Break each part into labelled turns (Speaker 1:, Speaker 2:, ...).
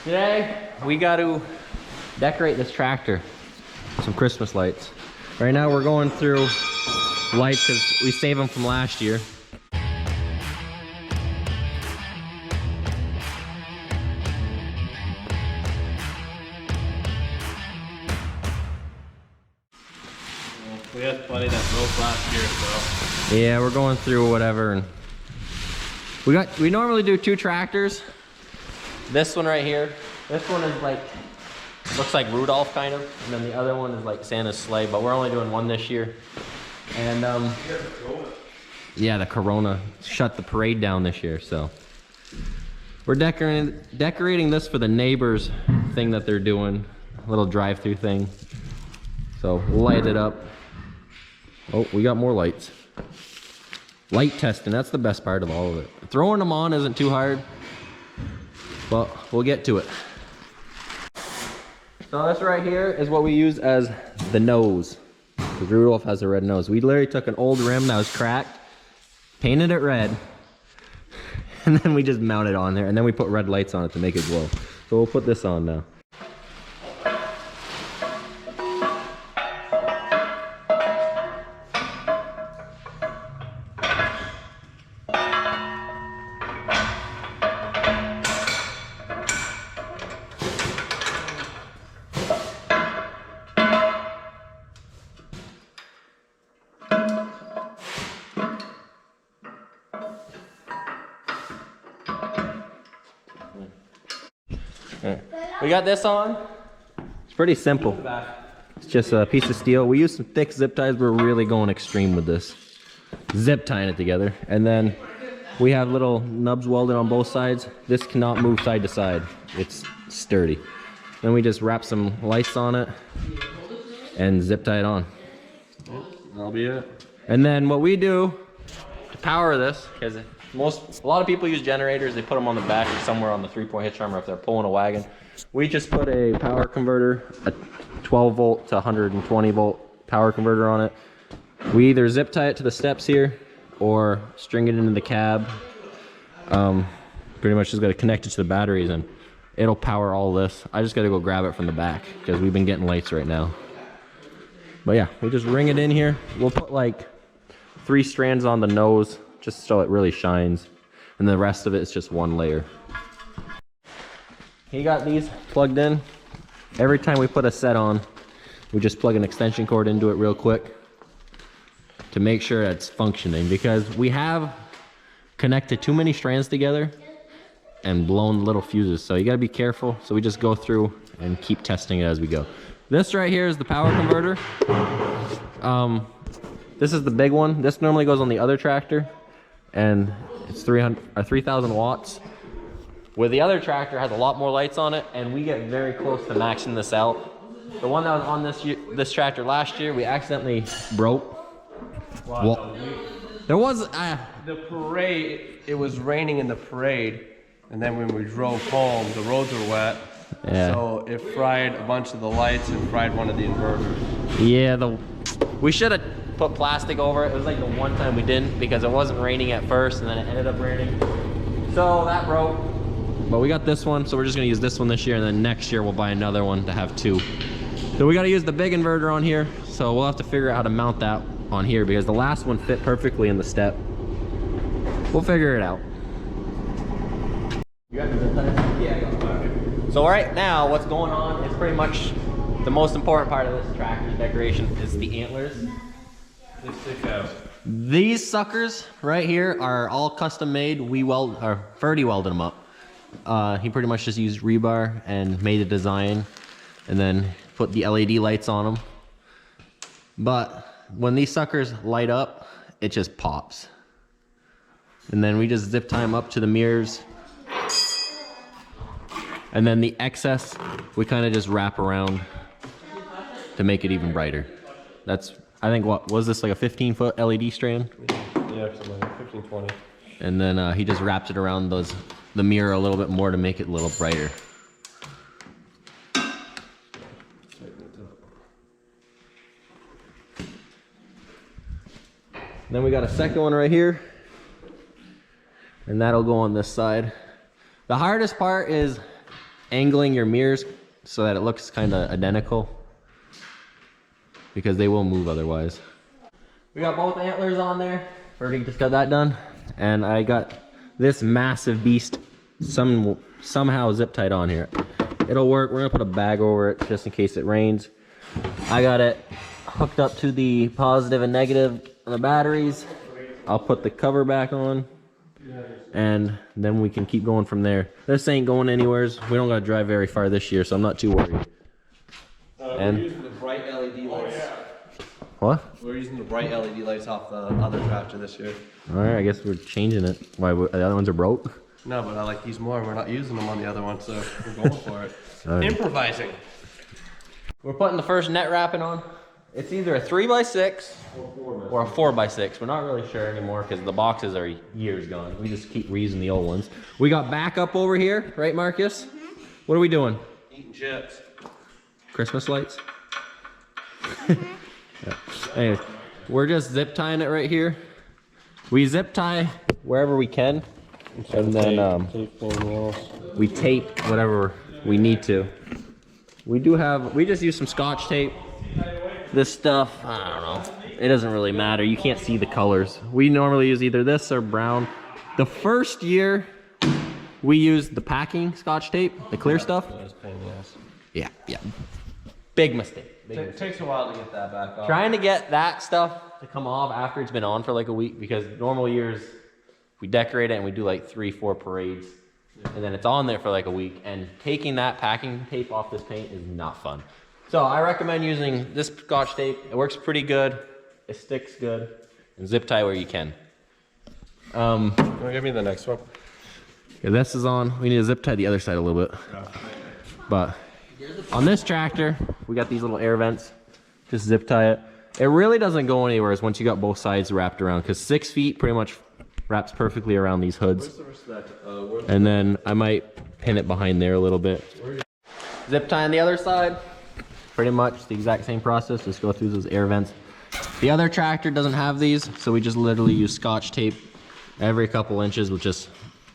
Speaker 1: Today, we got to decorate this tractor. Some Christmas lights. Right now, we're going through lights because we saved them from last year.
Speaker 2: We had plenty that broke last year, so.
Speaker 1: Yeah, we're going through whatever. And we normally do 2 tractors. This one right here, this one is like, looks like Rudolph kind of, and then the other one is like Santa's sleigh, but we're only doing 1 this year. And yeah, the Corona shut the parade down this year, so. We're decorating this for the neighbors thing that they're doing, a little drive-through thing. So we'll light it up. Oh, we got more lights. Light testing, that's the best part of all of it. Throwing them on isn't too hard, but we'll get to it. So this right here is what we use as the nose. Because Rudolph has a red nose. We literally took an old rim that was cracked, painted it red, and then we just mounted it on there, and then we put red lights on it to make it glow. So we'll put this on now. We got this on. It's pretty simple. It's just a piece of steel. We use some thick zip ties. We're really going extreme with this. Zip tying it together. And then we have little nubs welded on both sides. This cannot move side to side. It's sturdy. Then we just wrap some lights on it and zip tie it on.
Speaker 2: That'll be it.
Speaker 1: And then what we do to power this, because a lot of people use generators, they put them on the back or somewhere on the 3-point hitch arm, or if they're pulling a wagon. We just put a power converter, a 12 volt to 120 volt power converter on it. We either zip tie it to the steps here or string it into the cab. Pretty much just got to connect it to the batteries and it'll power all this. I just got to go grab it from the back because we've been getting lights right now. But yeah, we just ring it in here. We'll put like 3 strands on the nose just so it really shines. And the rest of it is just 1 layer. He got these plugged in. Every time we put a set on, we just plug an extension cord into it real quick to make sure it's functioning, because we have connected too many strands together and blown little fuses. So you gotta be careful. So we just go through and keep testing it as we go. This right here is the power converter. This is the big one. This normally goes on the other tractor and it's 3,000 watts. Where the other tractor has a lot more lights on it, and we get very close to maxing this out. The one that was on this tractor last year, we accidentally broke. Well, there was
Speaker 2: the parade. It was raining in the parade, and then when we drove home, the roads were wet. Yeah. So it fried a bunch of the lights and fried one of the inverters.
Speaker 1: Yeah, we should have put plastic over it. It was like the one time we didn't, because it wasn't raining at first, and then it ended up raining. So that broke. But we got this one, so we're just gonna use this one this year, and then next year we'll buy another one to have 2. So we gotta use the big inverter on here, so we'll have to figure out how to mount that on here, because the last one fit perfectly in the step. We'll figure it out. You got the yeah, I got it. So right now, what's going on is pretty much the most important part of this tractor decoration is the antlers.
Speaker 2: They stick out.
Speaker 1: These suckers right here are all custom made. Ferdy welded them up. He pretty much just used rebar and made a design and then put the LED lights on them. But when these suckers light up, it just pops. And then we just zip tie them up to the mirrors. And then the excess, we kind of just wrap around to make it even brighter. That's, I think, what was this, like a 15-foot LED strand?
Speaker 2: Yeah, something like 15, 20.
Speaker 1: And then he just wrapped it around the mirror a little bit more to make it a little brighter. Then we got a second one right here, and that'll go on this side. The hardest part is angling your mirrors so that it looks kind of identical, because they will move otherwise. We got both antlers on there. Ferdy just got that done. And I got this massive beast somehow zip tied on here. It'll work. We're gonna put a bag over it just in case it rains. I got it hooked up to the positive and negative of the batteries. I'll put the cover back on, and then we can keep going from there. This ain't going anywheres. We don't gotta drive very far this year, so I'm not too worried.
Speaker 2: And we're using the bright LED lights.
Speaker 1: What?
Speaker 2: We're using the bright LED lights off the other tractor this year.
Speaker 1: All right, I guess we're changing it. Why, the other ones are broke?
Speaker 2: No, but I like these more. We're not using them on the other one, so we're going for it. Improvising.
Speaker 1: We're putting the first net wrapping on. It's either a 3x6 or a 4x6. We're not really sure anymore because the boxes are years gone. We just keep reusing the old ones. We got backup over here, right, Marcus? What are we doing?
Speaker 2: Eating chips.
Speaker 1: Christmas lights? Yeah. Anyway, we're just zip tying it right here. We zip tie wherever we can, and then we tape whatever we need to. We just use some Scotch tape. This stuff, I don't know, it doesn't really matter. You can't see the colors. We normally use either this or brown. The first year we used the packing Scotch tape, the clear stuff. Yeah. Big mistake.
Speaker 2: It takes a while to get that back off.
Speaker 1: Trying to get that stuff to come off after it's been on for like a week, because normal years we decorate it and we do like 3-4 parades, and then it's on there for like a week, and taking that packing tape off this paint is not fun. So I recommend using this Scotch tape. It works pretty good. It sticks good. And zip tie where you can.
Speaker 2: Can you give me the next one?
Speaker 1: Okay, this is on. We need to zip tie the other side a little bit. But on this tractor, we got these little air vents. Just zip tie it. It really doesn't go anywhere once you got both sides wrapped around, because 6 feet pretty much wraps perfectly around these hoods. And then I might pin it behind there a little bit. Zip tie on the other side. Pretty much the exact same process. Just go through those air vents. The other tractor doesn't have these, so we just literally use Scotch tape every couple inches. We'll just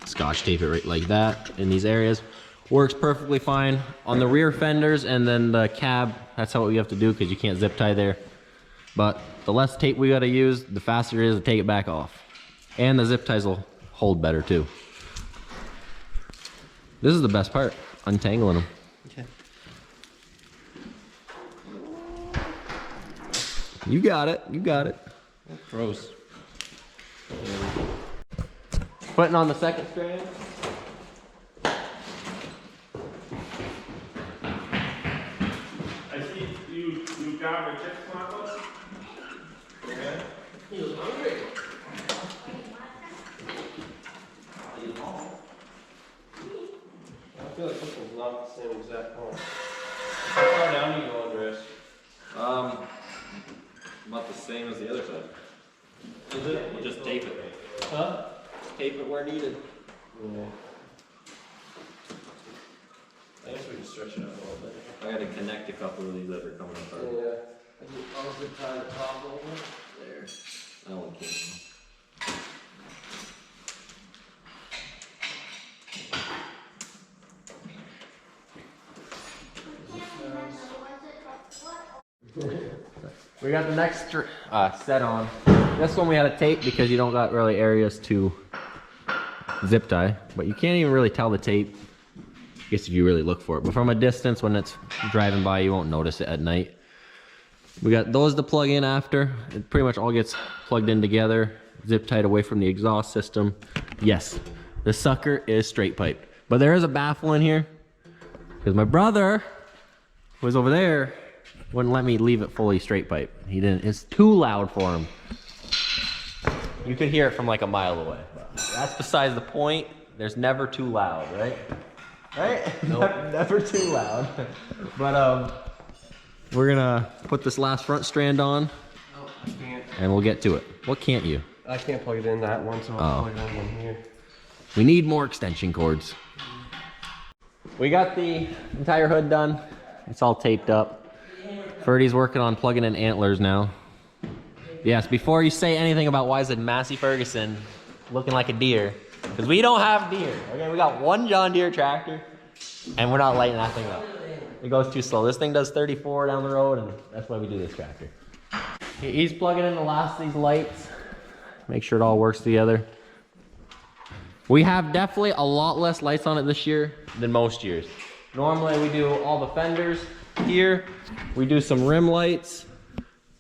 Speaker 1: Scotch tape it right like that in these areas. Works perfectly fine on the rear fenders, and then the cab, that's how we have to do, because you can't zip tie there. But the less tape we gotta use, the faster it is to take it back off. And the zip ties will hold better too. This is the best part, untangling them.
Speaker 2: Okay.
Speaker 1: You got it, you got it.
Speaker 2: Gross.
Speaker 1: Putting on the second strand.
Speaker 3: I see you got the chips, Marcos? Okay.
Speaker 1: He was hungry.
Speaker 2: I feel like this one's not the same exact one. How far down do you go, Andres?
Speaker 4: About the same as the other side.
Speaker 2: Is it?
Speaker 4: We'll just tape it.
Speaker 2: Huh?
Speaker 1: Tape it where needed.
Speaker 2: Yeah. I guess we can stretch it out a little bit.
Speaker 4: I gotta connect a couple of these that are coming apart.
Speaker 2: Yeah. I can also tie the top over.
Speaker 4: There. That one came.
Speaker 1: We got the next set on. This one we had to tape because you don't got really areas to zip tie, but you can't even really tell the tape. I guess if you really look for it, but from a distance when it's driving by, you won't notice it at night. We got those to plug in after. It pretty much all gets plugged in together, zip tied away from the exhaust system. Yes, the sucker is straight piped, but there is a baffle in here because my brother was over there wouldn't let me leave it fully straight pipe. He didn't. It's too loud for him. You could hear it from like a mile away. That's besides the point. There's never too loud, right? Right?
Speaker 2: Nope.
Speaker 1: Never too loud. But we're gonna put this last front strand on,
Speaker 2: Oh, I can't.
Speaker 1: and we'll get to it. What can't you?
Speaker 2: I can't plug it in that one, so I'll plug it in here.
Speaker 1: We need more extension cords. We got the entire hood done. It's all taped up. Ferdy's working on plugging in antlers now. Yes, before you say anything about why is it Massey Ferguson looking like a deer, because we don't have deer. Okay, we got one John Deere tractor. And we're not lighting that thing up. It goes too slow. This thing does 34 down the road, and that's why we do this tractor. He's plugging in the last of these lights. Make sure it all works together. We have definitely a lot less lights on it this year than most years. Normally we do all the fenders here. We do some rim lights.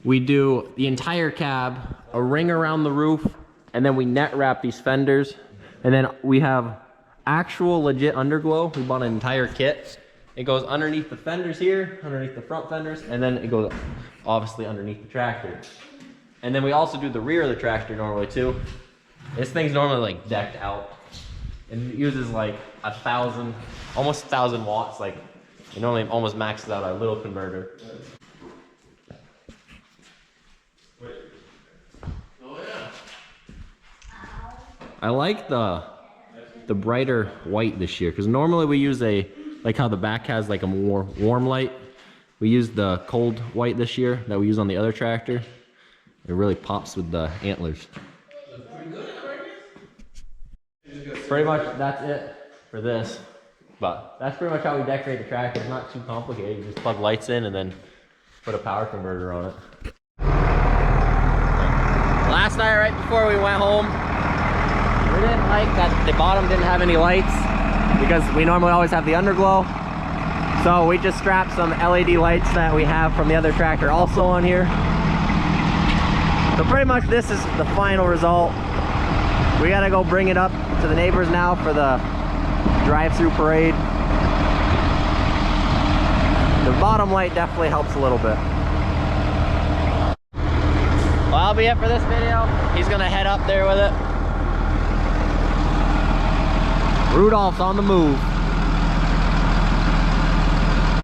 Speaker 1: We do the entire cab, a ring around the roof, and then we net wrap these fenders. And then we have actual legit underglow. We bought an entire kit. It goes underneath the fenders here, underneath the front fenders, and then it goes obviously underneath the tractor. And then we also do the rear of the tractor normally too. This thing's normally like decked out. And it uses like 1,000, almost 1,000 watts. Like it normally almost maxes out our little converter. I like the brighter white this year because normally we use like how the back has like a more warm light. We use the cold white this year that we use on the other tractor. It really pops with the antlers. Pretty much that's it for this. But that's pretty much how we decorate the tractor. It's not too complicated. You just plug lights in and then put a power converter on it. Last night right before we went home, we didn't like that the bottom didn't have any lights because we normally always have the underglow. So we just strapped some LED lights that we have from the other tractor also on here. So pretty much this is the final result. We gotta go bring it up to the neighbors now for the drive-through parade. The bottom light definitely helps a little bit. Well, that'll be it for this video. He's gonna head up there with it. Rudolph's on the move.